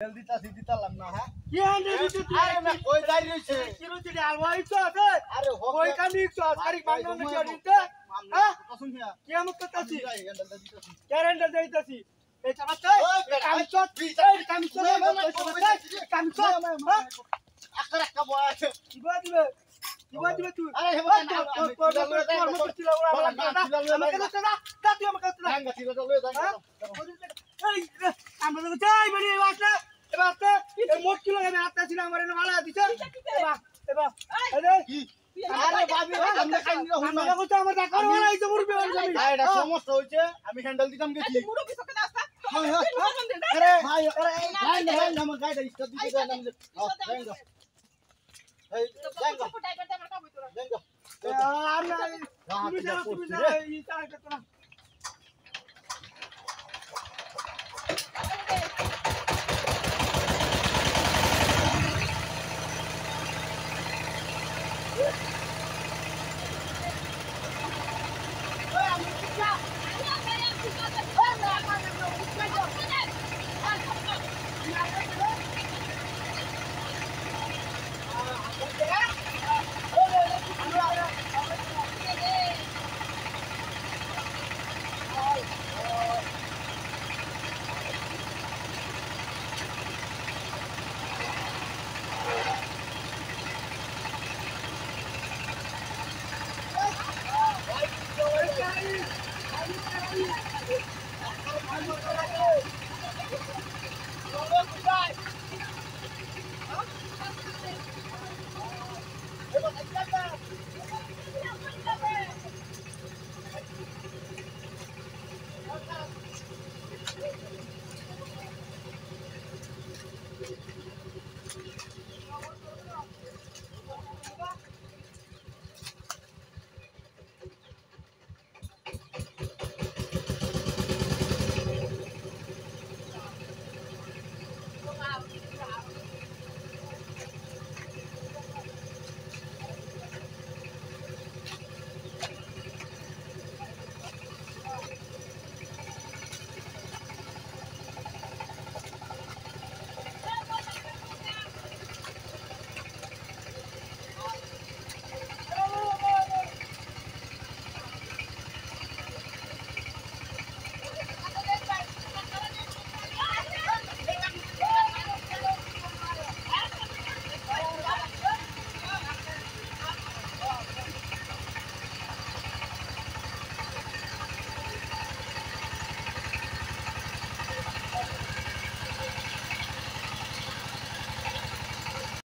জলদি তাসি দিতালাম না হ্যাঁ কি আনতে দিতে তুই আরে না কই যাই রইছে কি রুচি আলওয়াই তো আছে আরে কই কামি তো তারিখ বাংলা না কি দিতে হ্যাঁ কসম কি কি আমত তাসি যাই হ্যান্ডেল দিতাছি ক্যারেন্ডার দেইতাছি এই চাবাতাই কামি চট কামি চট কামি চট হ্যাঁ আকার একটা বয়স দিবা দিবে তুই আরে হেবা কর্ম করছিল ওরা আমাকে না তুই আমাকে না গাঙ্গা ছিল তো লয়ে যাই এই আমরা তো যাই মানে এবারে এই মোট কিলো আমি হাতটা ছিল আমার এনে ভালো দিছে এবার আরে কি আরে ভাবি আমরা খাই নিও হুন আমরা কত আমার টাকা ভালো হইছে মুরবি আমি এটা সমস্যা হইছে আমি হ্যান্ডেল দিতাম গেছি মুরব্বি সকে দাস্তা আরে ভাই ভাই আমার গাড়িটা স্টার্ট দিতে দেন আমি গাঙ্গা এই গাঙ্গা ফুটাই করতে আমার কাবই তোরা গাঙ্গা আরে তুমি যাও এই চালাতে না